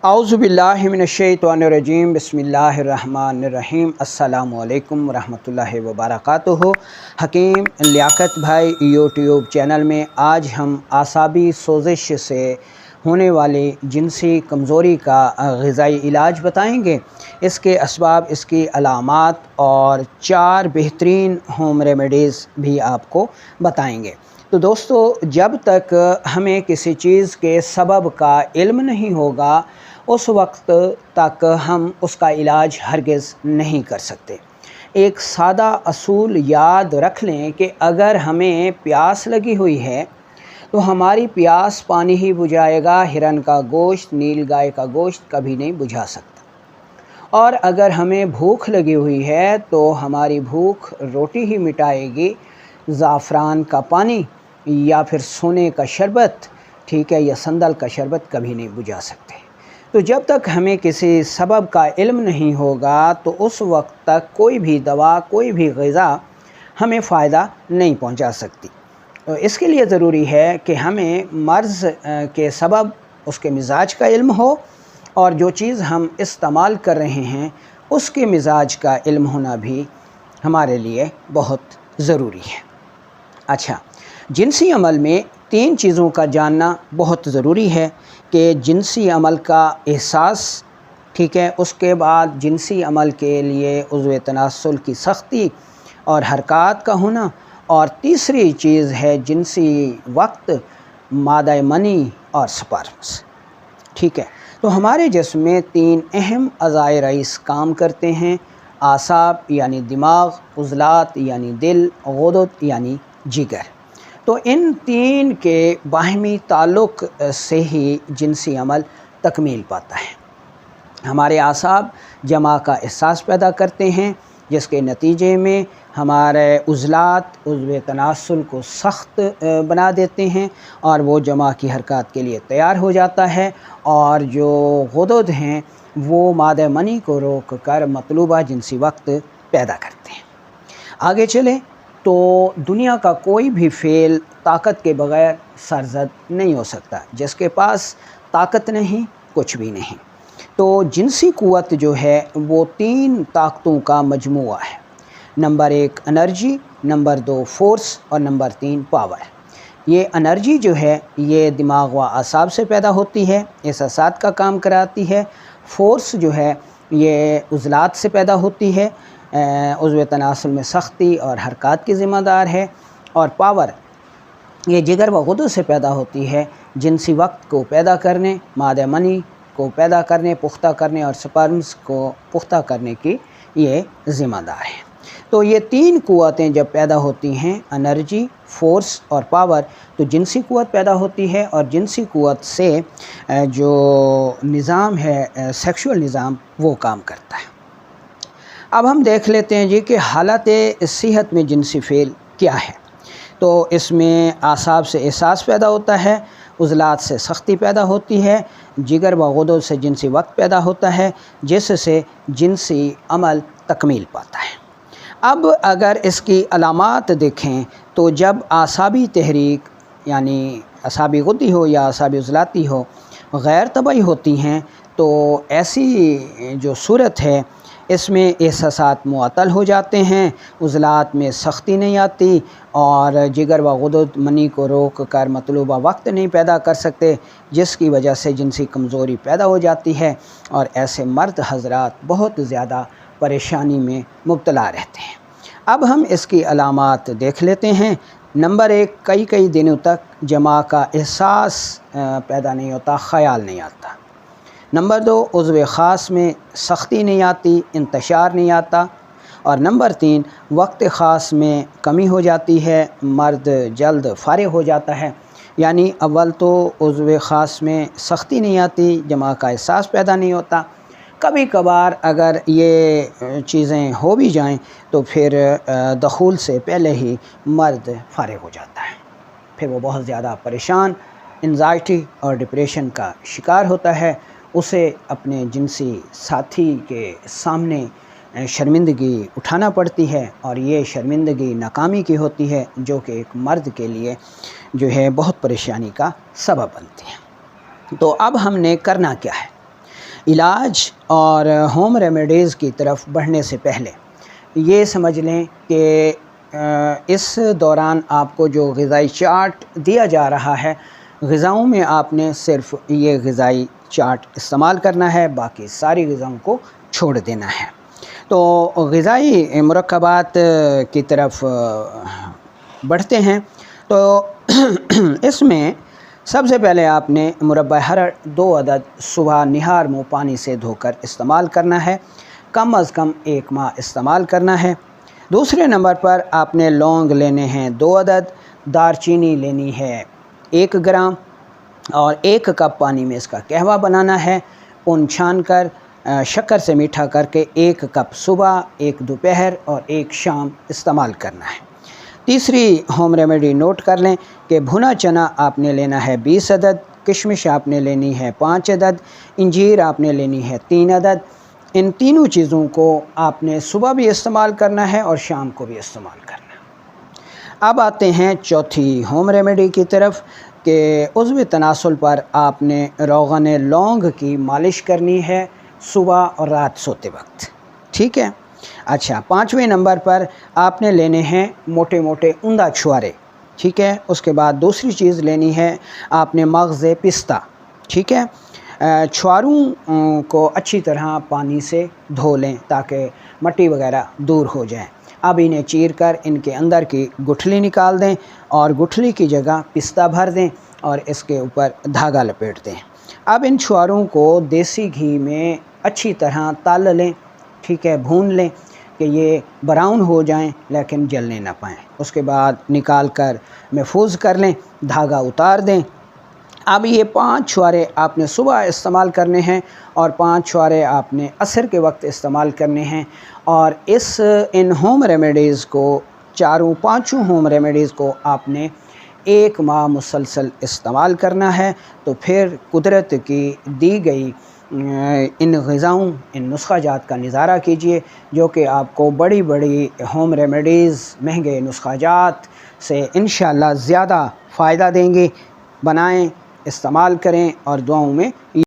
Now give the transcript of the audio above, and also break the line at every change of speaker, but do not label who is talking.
औज़ुबिल्लाहिमिनश्शैतानिर्रजीम बिस्मिल्लाहिर्रहमानिर्रहीम अस्सलामु अलैकुम वरहमतुल्लाहि वबरकातुहू। हकीम लियाकत भाई यूट्यूब चैनल में आज हम आसाबी सोजिश से होने वाली जिनसी कमज़ोरी का ग़िज़ाई इलाज बताएंगे, इसके असबाब, इसकी अलामात और 4 बेहतरीन होम रेमेडीज़ भी आपको बताएंगे। तो दोस्तों, जब तक हमें किसी चीज़ के सबब का इल्म नहीं होगा उस वक्त तक हम उसका इलाज हरगिज़ नहीं कर सकते। एक सादा असूल याद रख लें कि अगर हमें प्यास लगी हुई है तो हमारी प्यास पानी ही बुझाएगा, हिरन का गोश्त, नील गाय का गोश्त कभी नहीं बुझा सकता। और अगर हमें भूख लगी हुई है तो हमारी भूख रोटी ही मिटाएगी, ज़ाफ़रान का पानी या फिर सोने का शरबत, ठीक है, या संदल का शरबत कभी नहीं बुझा सकते। तो जब तक हमें किसी सबब का इल्म नहीं होगा तो उस वक्त तक कोई भी दवा, कोई भी ग़िज़ा हमें फ़ायदा नहीं पहुंचा सकती। तो इसके लिए ज़रूरी है कि हमें मर्ज़ के सबब, उसके मिज़ाज का इल्म हो और जो चीज़ हम इस्तेमाल कर रहे हैं उसके मिज़ाज का इल्म होना भी हमारे लिए बहुत ज़रूरी है। अच्छा, जिनसी अमल में 3 चीज़ों का जानना बहुत ज़रूरी है कि जिनसी अमल का एहसास, ठीक है, उसके बाद जिनसी अमल के लिए उज़्व तनासुल की सख्ती और हरकत का होना, और तीसरी चीज़ है जिनसी वक्त, मादा मनी और स्पर्म्स, ठीक है। तो हमारे जिस्म में 3 अहम अज़ाए रईस काम करते हैं। आसाब यानी दिमाग, उज़लात यानी दिल, ग़दद यानी जिगर। तो इन 3 के बाहमी ताल्लुक़ से ही जिनसी अमल तकमील पाता है। हमारे आसाब जमा का एहसास पैदा करते हैं, जिसके नतीजे में हमारे उज़लात उज़्व तनासुल को सख्त बना देते हैं और वो जमा की हरकत के लिए तैयार हो जाता है, और जो ग़दद हैं वो मादा मनी को रोक कर मतलूबा जिनसी वक्त पैदा करते हैं। आगे चलें तो दुनिया का कोई भी फ़ेल ताकत के बग़ैर सरज़द नहीं हो सकता। जिसके पास ताकत नहीं, कुछ भी नहीं। तो जिनसी क़ुव्वत जो है वो 3 ताकतों का मजमूआ है। नंबर 1 एनर्जी, नंबर 2 फ़ोर्स और नंबर 3 पावर। ये एनर्जी जो है ये दिमाग व असाब से पैदा होती है, एहसासात का काम कराती है। फ़ोर्स जो है ये उज़लात से पैदा होती है, उज़्व तनासुल में सख्ती और हरकत की ज़िम्मेदार है। और पावर ये जिगर व ग़दद से पैदा होती है, जिनसी वक्त को पैदा करने, मादा मनी को पैदा करने, पुख्ता करने और स्पर्म्स को पुख्ता करने की ये ज़िम्मेदार है। तो ये 3 क़ुव्वतें जब पैदा होती हैं, एनर्जी, फ़ोर्स और पावर, तो जिनसी क़ुव्वत पैदा होती है और जिनसी क़ुव्वत से जो निज़ाम है, सेक्सुअल निज़ाम, वो काम करता है। अब हम देख लेते हैं जी कि हालत सेहत में जिनसी फ़ेल क्या है। तो इसमें आसाब से एहसास पैदा होता है, उज़लात से सख्ती पैदा होती है, जिगर व ग़दद से जिनसी वक्त पैदा होता है, जिससे जिनसी अमल तकमील पाता है। अब अगर इसकी अलामात देखें तो जब आसाबी तहरीक यानी असाबी गुद्दी हो या असाबी उज़लाती हो गैर तबई होती हैं, तो ऐसी जो सूरत है इसमें एहसासात मुअत्तल हो जाते हैं, उज़लात में सख्ती नहीं आती और जिगर व ग़दद मनी को रोक कर मतलूबा वक्त नहीं पैदा कर सकते, जिसकी वजह से जिनसी कमज़ोरी पैदा हो जाती है और ऐसे मर्द हज़रात बहुत ज़्यादा परेशानी में मुब्तला रहते हैं। अब हम इसकी अलामात देख लेते हैं। नंबर 1, कई दिनों तक जमा का एहसास पैदा नहीं होता, ख़याल नहीं आता। नंबर 2, उज़्व ख़ास में सख्ती नहीं आती, इंतशार नहीं आता। और नंबर 3, वक्त ख़ास में कमी हो जाती है, मर्द जल्द फ़ारिग़ हो जाता है। यानी अव्वल तो उज़्व ख़ास में सख्ती नहीं आती, जमा का एहसास पैदा नहीं होता। कभी कभार अगर ये चीज़ें हो भी जाएं तो फिर दखूल से पहले ही मर्द फ़ारिग़ हो जाता है। फिर वो बहुत ज़्यादा परेशान, एंज़ाइटी और डिप्रेशन का शिकार होता है। उसे अपने जिनसी साथी के सामने शर्मिंदगी उठाना पड़ती है और ये शर्मिंदगी नाकामी की होती है, जो कि एक मर्द के लिए जो है बहुत परेशानी का सबब बनती है। तो अब हमने करना क्या है? इलाज और होम रेमेडीज़ की तरफ बढ़ने से पहले ये समझ लें कि इस दौरान आपको जो ग़िज़ाई चार्ट दिया जा रहा है, ग़िज़ाओं में आपने सिर्फ़ ये ग़िज़ाई चार्ट इस्तेमाल करना है, बाकी सारी ग़िज़ाओं को छोड़ देना है। तो ग़िज़ाई मुरक्कबात की तरफ बढ़ते हैं। तो इसमें सबसे पहले आपने मुरब्बा हरड़ 2 अदद सुबह निहार मुँह पानी से धोकर इस्तेमाल करना है, कम अज़ कम 1 माह इस्तेमाल करना है। दूसरे नंबर पर आपने लौंग लेने हैं 2 अदद, दारचीनी लेनी है 1 ग्राम और 1 कप पानी में इसका कहवा बनाना है। उन छान कर शक्कर से मीठा करके 1 कप सुबह, 1 दोपहर और 1 शाम इस्तेमाल करना है। तीसरी होम रेमेडी नोट कर लें कि भुना चना आपने लेना है 20 अदद, किशमिश आपने लेनी है 5 अदद, इंजीर आपने लेनी है 3 अदद। इन तीनों चीज़ों को आपने सुबह भी इस्तेमाल करना है और शाम को भी इस्तेमाल करना है। अब आते हैं चौथी होम रेमेडी की तरफ कि उज़्व तनासुल पर आपने रोग़न लौंग की मालिश करनी है सुबह और रात सोते वक्त, ठीक है। अच्छा, 5वें नंबर पर आपने लेने हैं मोटे मोटे उंदा छुआरे, ठीक है। उसके बाद दूसरी चीज़ लेनी है आपने मग़ज़ पिस्ता, ठीक है। छुआरों को अच्छी तरह पानी से धो लें ताकि मट्टी वगैरह दूर हो जाए। अब इन्हें चीर कर इनके अंदर की गुठली निकाल दें और गुठली की जगह पिस्ता भर दें और इसके ऊपर धागा लपेट दें। अब इन छुआरों को देसी घी में अच्छी तरह तल लें, ठीक है, भून लें कि ये ब्राउन हो जाएं लेकिन जलने ना पाएँ। उसके बाद निकाल कर महफूज कर लें, धागा उतार दें। अब ये 5 छुआरे आपने सुबह इस्तेमाल करने हैं और 5 छुआरे आपने असर के वक्त इस्तेमाल करने हैं। और इन होम रेमेडीज़ को, चारों पाँचों होम रेमेडीज़ को आपने 1 माह मुसलसल इस्तेमाल करना है। तो फिर कुदरत की दी गई इन ग़िज़ाओं, इन नुस्ख़ा जात का नज़ारा कीजिए जो कि आपको बड़ी बड़ी होम रेमेडीज़, महंगे नुस्ख़ा जात से इंशाअल्लाह ज़्यादा फ़ायदा देंगे। बनाएं, इस्तेमाल करें और दुआओं में